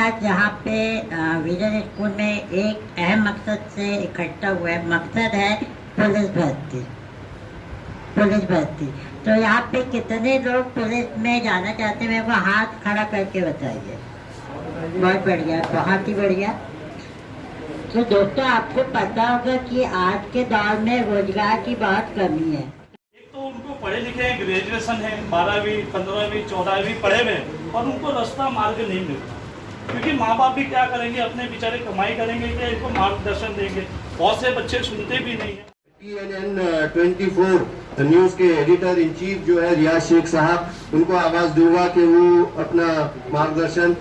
आज यहाँ पे विजन स्कूल में एक अहम मकसद से इकट्ठा हुआ है। मकसद है पुलिस भर्ती। तो यहाँ पे कितने लोग पुलिस में जाना चाहते हैं, मेरे को हाथ खड़ा करके बताइए। बहुत बढ़िया, बहुत ही बढ़िया। तो दोस्तों, आपको पता होगा कि आज के दौर में रोजगार की बहुत कमी है। तो उनको पढ़े लिखे हैं, ग्रेजुएशन है, 12वीं 15वीं 14वीं पढ़े हुए, और उनको रास्ता मार्ग नहीं मिलता, क्योंकि माँ बाप भी क्या करेंगे, अपने बेचारे कमाई करेंगे कि इनको मार्गदर्शन देंगे। बहुत से बच्चे सुनते भी नहीं है। TNN 24 न्यूज के एडिटर इन चीफ जो है रियाज शेख साहब, उनको आवाज दूंगा कि वो अपना मार्गदर्शन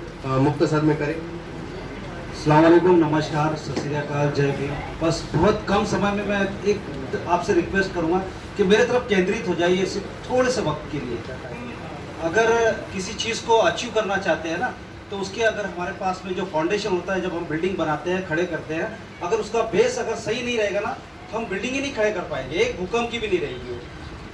मुख्तसर में करें। अस्सलाम वालेकुम, नमस्कार, सत श्री अकाल, जय भीम। बस बहुत कम समय में मैं एक आपसे रिक्वेस्ट करूंगा कि मेरे तरफ केंद्रित हो जाइए सिर्फ थोड़े से वक्त के लिए। अगर किसी चीज़ को अचीव करना चाहते हैं ना, तो उसके अगर हमारे पास में जो फाउंडेशन होता है, जब हम बिल्डिंग बनाते हैं, खड़े करते हैं, अगर उसका बेस अगर सही नहीं रहेगा ना, तो हम बिल्डिंग ही नहीं खड़े कर पाएंगे, एक भूकंप की भी नहीं रहेगी।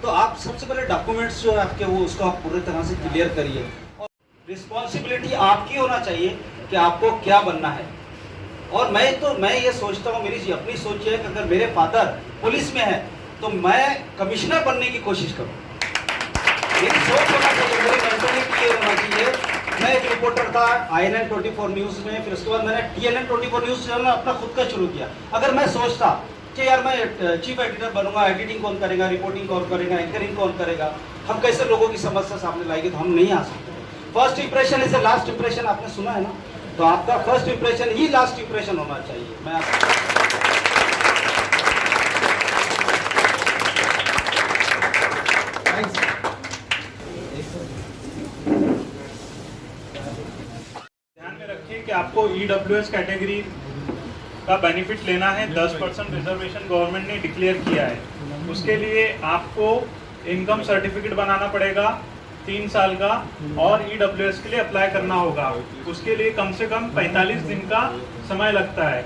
तो आप सबसे पहले डॉक्यूमेंट्स जो है आपके, वो उसको आप पूरी तरह से क्लियर करिए। और रिस्पॉन्सिबिलिटी आपकी होना चाहिए कि आपको क्या बनना है। और मैं ये सोचता हूँ, मेरी अपनी सोच है कि अगर मेरे फादर पुलिस में है तो मैं कमिश्नर बनने की कोशिश करूँ। मेरी सोच होना चाहिए, मेरी मेंटालिटी ये होना चाहिए। मैं एक रिपोर्टर था INN 24 न्यूज़ में, फिर उसके बाद मैंने TNN 24 न्यूज़ चैनल अपना खुद का शुरू किया। अगर मैं सोचता कि यार मैं चीफ एडिटर बनूंगा, एडिटिंग कौन करेगा, रिपोर्टिंग कौन करेगा, एंकरिंग कौन करेगा, हम कैसे लोगों की समस्या सामने लाएंगे, तो हम नहीं आ सकते। First impression is last impression, आपने सुना है ना, तो आपका फर्स्ट इंप्रेशन ही लास्ट इंप्रेशन होना चाहिए। मैं ध्यान में रखिए कि आपको EWS कैटेगरी का बेनिफिट लेना है। 10% रिजर्वेशन गवर्नमेंट ने डिक्लेयर किया है। उसके लिए आपको इनकम सर्टिफिकेट बनाना पड़ेगा 3 साल का, और EWS के लिए अप्लाई करना होगा। उसके लिए कम से कम 45 दिन का समय लगता है।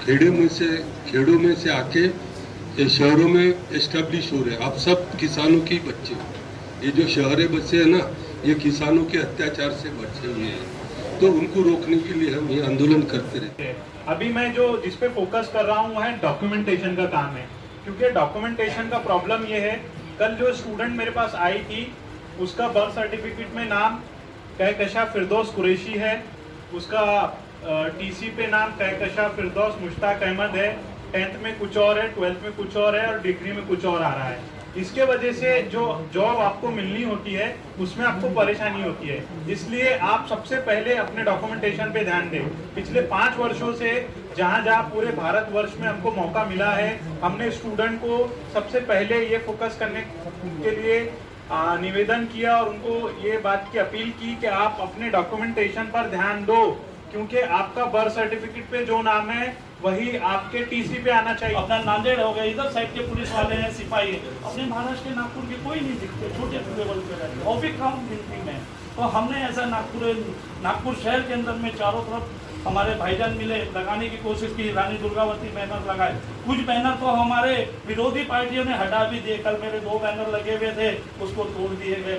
खेड़ों में से आके ये शहरों में एस्टेब्लिश हो रहे हैं। आप सब किसानों की बच्चे, ये जो शहरे बच्चे हैं ना, ये किसानों के अत्याचार से बचे हुए हैं, तो उनको रोकने के लिए हम ये आंदोलन करते रहते हैं। अभी मैं जिस पे फोकस कर रहा हूँ है डॉक्यूमेंटेशन का काम है, क्योंकि डॉक्यूमेंटेशन का प्रॉब्लम ये है। कल जो स्टूडेंट मेरे पास आई थी, उसका बर्थ सर्टिफिकेट में नाम कहकशा फिरदौस कुरैशी है, उसका TC पे नाम कहकशा फिरदौस मुश्ताक अहमद है, 10th में कुछ और है, 12th में कुछ और है, और डिग्री में कुछ और आ रहा है। इसके वजह से जो जॉब आपको मिलनी होती है उसमें आपको परेशानी होती है। इसलिए आप सबसे पहले अपने डॉक्यूमेंटेशन पे ध्यान दें। पिछले 5 वर्षों से जहां पूरे भारतवर्ष में हमको मौका मिला है, हमने स्टूडेंट को सबसे पहले ये फोकस करने के लिए निवेदन किया और उनको ये बात की अपील की कि आप अपने डॉक्यूमेंटेशन पर ध्यान दो, क्योंकि आपका बर्थ सर्टिफिकेट पे जो नाम है वही आपके TC पे आना चाहिए। अपना नांदेड़ हो गया, इधर साइड के पुलिस वाले हैं, सिपाही है, अपने महाराष्ट्र के नागपुर के कोई नहीं दिखते, छोटे लेवल पे रहते, और भी कम गिनती में। तो हमने ऐसा नागपुर शहर के अंदर में चारों तरफ हमारे भाईजान मिले, लगाने की कोशिश की, रानी दुर्गावती बैनर लगाए। कुछ बैनर तो हमारे विरोधी पार्टियों ने हटा भी दिए। कल मेरे 2 बैनर लगे हुए थे, उसको तोड़ दिए गए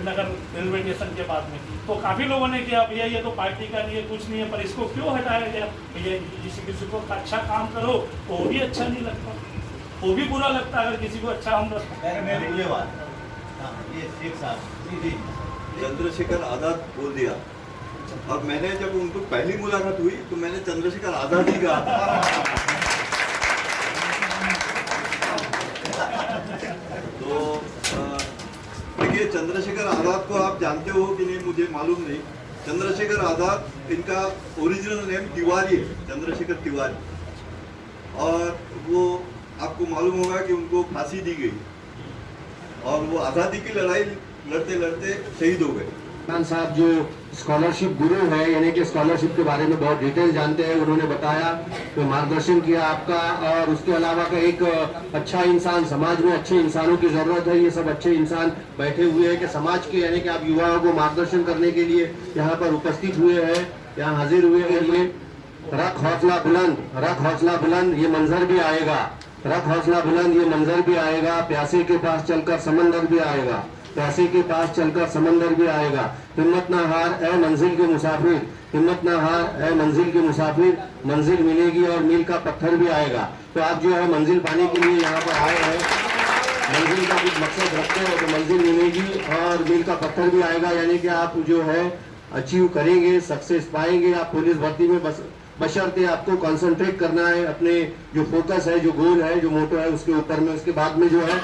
नगर रेलवे स्टेशन के बाद में। तो काफ़ी लोगों ने किया, भैया ये तो पार्टी का नहीं है, कुछ नहीं है, पर इसको क्यों हटाया गया? भैया किसी को अच्छा काम करो तो वो भी अच्छा नहीं लगता, वो भी बुरा लगता अगर किसी को अच्छा हम चंद्रशेखर आजाद बोल दिया, और मैंने जब उनको पहली मुलाकात हुई तो मैंने चंद्रशेखर आजाद ही कहा। तो देखिए, चंद्रशेखर आजाद को आप जानते हो कि नहीं मुझे मालूम नहीं। चंद्रशेखर आजाद, इनका ओरिजिनल नेम तिवारी है, चंद्रशेखर तिवारी, और वो आपको मालूम होगा कि उनको फांसी दी गई और वो आज़ादी की लड़ाई लड़ते लड़ते शहीद हो गए। खान साहब जो स्कॉलरशिप गुरु है, यानी कि स्कॉलरशिप के बारे में बहुत डिटेल जानते हैं, उन्होंने बताया, तो मार्गदर्शन किया आपका। और उसके अलावा का एक अच्छा इंसान, समाज में अच्छे इंसानों की जरूरत है। ये सब अच्छे इंसान बैठे हुए हैं कि समाज के, यानी कि आप युवाओं को मार्गदर्शन करने के लिए यहाँ पर उपस्थित हुए हैं, यहाँ हाजिर हुए हैं। ये रख हौसला बुलंद, रख हौसला बुलंद, ये मंजर भी आएगा। रख हौसला बुलंद, ये मंजर भी आएगा। प्यासे के पास चलकर समंदर भी आएगा। प्यासे के पास चलकर समंदर भी आएगा। हिम्मत ना हार ए मंजिल के मुसाफिर, हिम्मत ना हार ए मंजिल के मुसाफिर, मंजिल मिलेगी और मील का पत्थर भी आएगा। तो आप जो है मंजिल पाने के लिए यहाँ पर आए हैं, मंजिल का कुछ मकसद रखते हो तो मंजिल मिलेगी और मील का पत्थर भी आएगा, यानी कि आप जो है अचीव करेंगे, सक्सेस पाएंगे। आप पुलिस भर्ती में बशर्ते आपको कंसंट्रेट करना है, अपने जो फोकस है, जो गोल है, जो मोटो है उसके ऊपर में। उसके बाद में जो है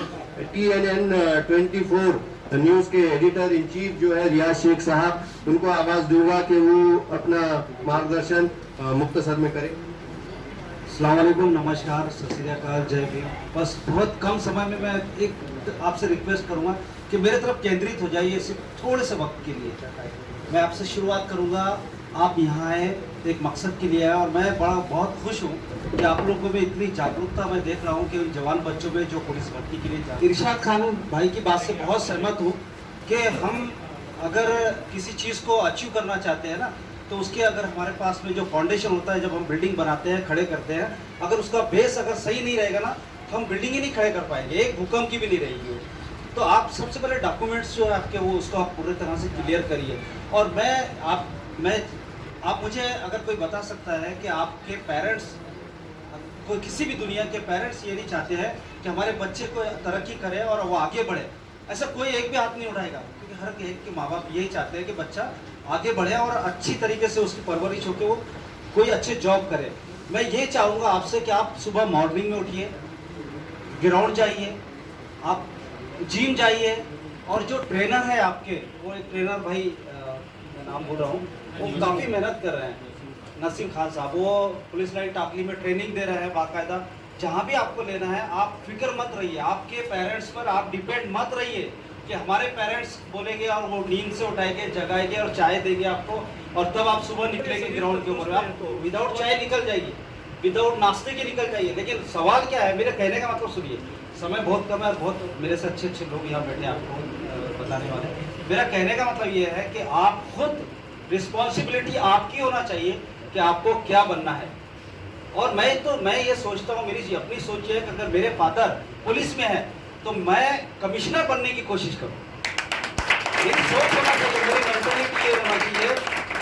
TNN 24 न्यूज के एडिटर इन चीफ जो है रियाज शेख साहब, उनको आवाज दूंगा कि वो अपना मार्गदर्शन मुख्तसर में करें। अस्सलाम वालेकुम, नमस्कार, सत श्री अकाल, जय भीम। बस बहुत कम समय में मैं एक आपसे रिक्वेस्ट करूंगा कि मेरे तरफ केंद्रित हो जाइए सिर्फ थोड़े से वक्त के लिए। मैं आपसे शुरुआत करूंगा। आप यहाँ आए एक मकसद के लिए आए और मैं बहुत खुश हूँ कि आप लोगों में इतनी जागरूकता मैं देख रहा हूँ कि उन जवान बच्चों में जो पुलिस भर्ती के लिए इरशाद खान भाई की बात से बहुत सहमत हूँ कि हम अगर किसी चीज़ को अचीव करना चाहते हैं ना, तो उसके अगर हमारे पास में जो फाउंडेशन होता है, जब हम बिल्डिंग बनाते हैं, खड़े करते हैं, अगर उसका बेस अगर सही नहीं रहेगा ना, तो हम बिल्डिंग ही नहीं खड़े कर पाएंगे, एक भूकंप की भी नहीं रहेगी। तो आप सबसे पहले डॉक्यूमेंट्स जो है आपके, वो उसको आप पूरी तरह से क्लियर करिए। और आप मुझे अगर कोई बता सकता है कि आपके पेरेंट्स, कोई किसी भी दुनिया के पेरेंट्स ये नहीं चाहते हैं कि हमारे बच्चे को तरक्की करे और वो आगे बढ़े, ऐसा कोई एक भी हाथ नहीं उठाएगा, क्योंकि हर एक के माँ बाप यही चाहते हैं कि बच्चा आगे बढ़े और अच्छी तरीके से उसकी परवरिश हो के वो कोई अच्छे जॉब करे। मैं ये चाहूँगा आपसे कि आप सुबह मॉर्निंग में उठिए, ग्राउंड जाइए, आप जिम जाइए, और जो ट्रेनर है आपके, वो एक ट्रेनर भाई मैं नाम बोल रहा हूँ, वो काफ़ी मेहनत कर रहे हैं, नसीम खान साहब, वो पुलिस लाइन टाकली में ट्रेनिंग दे रहे हैं बाकायदा। जहाँ भी आपको लेना है आप फिक्र मत रहिए, आपके पेरेंट्स पर आप डिपेंड मत रहिए कि हमारे पेरेंट्स बोलेंगे और वो नींद से उठाएंगे, जगाएंगे और चाय देंगे आपको, और तब आप सुबह निकलेंगे ग्राउंड के ऊपर। आप विदाउट चाय निकल जाइए, विदाउट नाश्ते के निकल जाइए। लेकिन सवाल क्या है, मेरे कहने का मतलब सुनिए, समय बहुत कम है, बहुत मेरे से अच्छे अच्छे लोग यहाँ बैठे आपको बताने वाले। मेरा कहने का मतलब ये है कि आप खुद, रिस्पॉन्सिबिलिटी आपकी होना चाहिए कि आपको क्या बनना है। और मैं ये सोचता हूँ, मेरी अपनी सोच है कि अगर मेरे फादर पुलिस में है तो मैं कमिश्नर बनने की कोशिश करूँ। मेरी सोच होना चाहिए, मेरी मेंटालिटी ये होना चाहिए।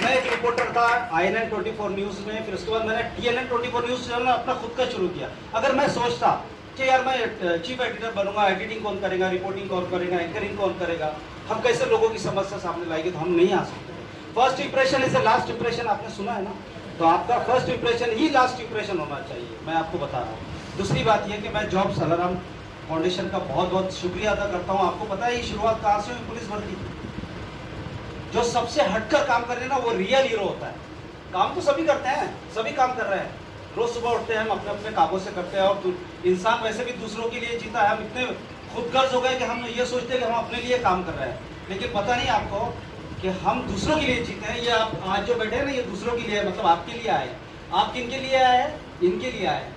मैं एक रिपोर्टर था INN 24 न्यूज़ में, फिर उसके बाद मैंने TNN 24 न्यूज़ चैनल अपना खुद का शुरू किया। अगर मैं सोचता कि यार मैं चीफ एडिटर बनूंगा, एडिटिंग कौन करेगा, रिपोर्टिंग कौन करेगा, एंकरिंग कौन करेगा, हम कैसे लोगों की समस्या सामने लाएंगे, तो हम नहीं आ सकते। First impression is last impression, आपने सुना है ना, तो आपका फर्स्ट इंप्रेशन ही लास्ट इंप्रेशन होना चाहिए, मैं आपको बता रहा हूँ। दूसरी बात यह कि मैं जॉब सलाराम फाउंडेशन का बहुत बहुत शुक्रिया अदा करता हूँ। आपको पता है ये शुरुआत कहाँ से हुई पुलिस भर्ती की? जो सबसे हटकर काम कर रहे हैं ना, वो रियल हीरो होता है। काम तो सभी करते हैं, सभी काम कर रहे हैं, रोज सुबह उठते हैं, हम अपने अपने कामों से करते हैं, और इंसान वैसे भी दूसरों के लिए जीता है। हम इतने खुदगर्ज हो गए कि हम ये सोचते हैं कि हम अपने लिए काम कर रहे हैं, लेकिन पता नहीं आपको कि हम दूसरों के लिए जीते हैं। ये आप आज जो बैठे हैं ना, ये दूसरों के लिए, मतलब आपके लिए आए। आप किन के लिए आए हैं? इनके लिए आए।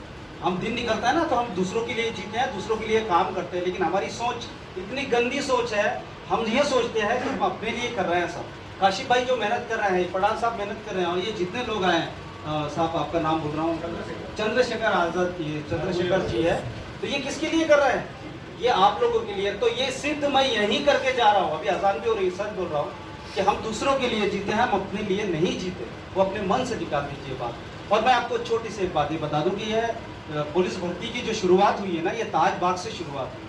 हम दिन निकलता है ना, तो हम दूसरों के लिए जीते हैं, दूसरों के लिए काम करते हैं, लेकिन हमारी सोच इतनी गंदी सोच है। हम ये सोचते हैं कि हम अपने लिए कर रहे हैं सब। काशिफ भाई जो मेहनत कर रहे हैं, पठान साहब मेहनत कर रहे हैं, और ये जितने लोग आए हैं, साहब आपका नाम बोल रहा हूँ, चंद्रशेखर आजाद, ये चंद्रशेखर जी है, तो ये किसके लिए कर रहे हैं? ये आप लोगों के लिए। तो ये सिद्ध मैं यहीं करके जा रहा हूँ, अभी अजान भी हो रही है, सच बोल रहा हूँ कि हम दूसरों के लिए जीते हैं, हम अपने लिए नहीं जीते। वो अपने मन से निकाल दीजिए बात। और मैं आपको छोटी सी एक बात ये बता दूं कि यह पुलिस भर्ती की जो शुरुआत हुई है ना, ये ताजबाग से शुरुआत हुई,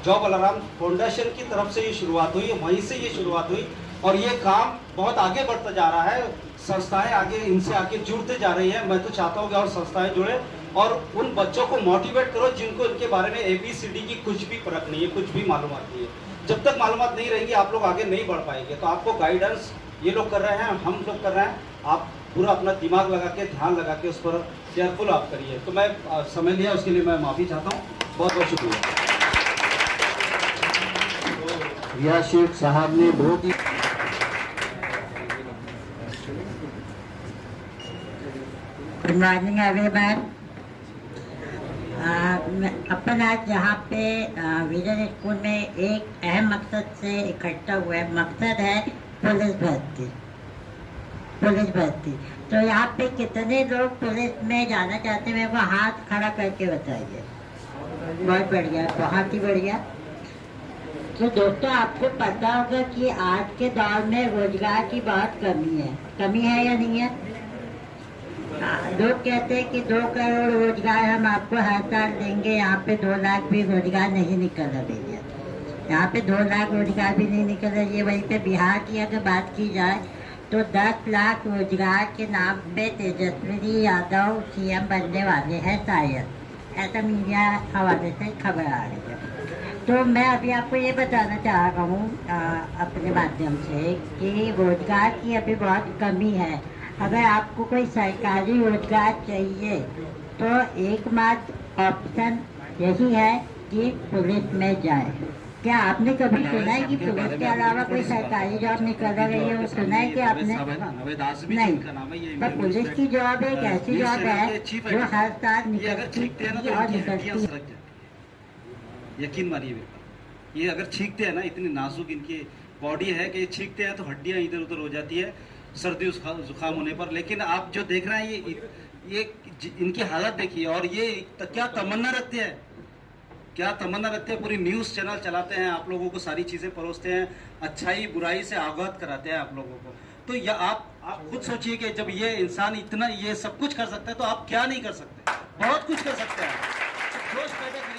जॉब अलाराम फाउंडेशन की तरफ से ये शुरुआत हुई, वहीं से ये शुरुआत हुई, और ये काम बहुत आगे बढ़ता जा रहा है। संस्थाएं आगे इनसे आगे जुड़ते जा रही हैं। मैं तो चाहता हूँ कि और संस्थाएं जुड़े और उन बच्चों को मोटिवेट करो जिनको इनके बारे में ABCD की कुछ भी परख नहीं है, कुछ भी मालूमात नहीं है। जब तक मालूमात नहीं रहेगी आप लोग आगे नहीं बढ़ पाएंगे। तो आपको गाइडेंस ये लोग कर रहे हैं, हम लोग कर रहे हैं, आप पूरा अपना दिमाग लगा के, ध्यान लगा के उस पर केयरफुल आप करिए। तो मैं समय लिया उसके लिए मैं माफ़ी चाहता हूँ, बहुत बहुत शुक्रिया। रियाज शेख साहब ने बहुत ही गुड मॉर्निंग एवरीवन। अपन आज यहाँ पे विजन स्कूल में एक अहम मकसद से इकट्ठा हुआ है। मकसद है पुलिस भर्ती। पुलिस भर्ती तो यहाँ पे कितने लोग पुलिस में जाना चाहते हैं, मेरे को हाथ खड़ा करके बताइए। बहुत बढ़िया, बहुत ही बढ़िया। तो दोस्तों आपको पता होगा कि आज के दौर में रोजगार की बहुत कमी है या नहीं है? लोग कहते हैं कि 2 करोड़ रोजगार हम आपको हर साल देंगे, यहाँ पे 2 लाख भी रोजगार नहीं निकल रही है, यहाँ पे 2 लाख रोजगार भी नहीं निकल रही है। वहीं पे बिहार की अगर बात की जाए तो 10 लाख रोजगार के नाम पे तेजस्वी यादव सीएम बनने वाले हैं शायद, ऐसा मीडिया हवाले से खबर आ रही है। तो मैं अभी आपको ये बताना चाह रहा हूँ अपने माध्यम से कि रोजगार की अभी बहुत कमी है। अगर आपको कोई सरकारी रोजगार चाहिए तो एकमात्र ऑप्शन यही है कि पुलिस में जाए। क्या आपने कभी सुना है कि पुलिस के अलावा कोई सरकारी जॉब निकल रही है? वो सुना है कि आपने? नहीं, पर पुलिस की जॉब एक ऐसी जॉब है जो हर साल निकलती और निकलती है। यकीन मानिए मेरे पर, ये अगर छींकते हैं ना, इतनी नाजुक इनकी बॉडी है कि छींकते हैं तो हड्डियां इधर उधर हो जाती है सर्दी जुकाम होने पर। लेकिन आप जो देख रहे हैं ये इनकी हालत देखिए, और ये क्या तमन्ना रखते हैं, क्या तमन्ना रखते हैं। पूरी न्यूज़ चैनल चलाते हैं, आप लोगों को सारी चीज़ें परोसते हैं, अच्छाई बुराई से अवगत कराते हैं आप लोगों को। तो या आप खुद सोचिए कि जब ये इंसान इतना ये सब कुछ कर सकता है तो आप क्या नहीं कर सकते? बहुत कुछ कर सकते हैं। जोश पैदा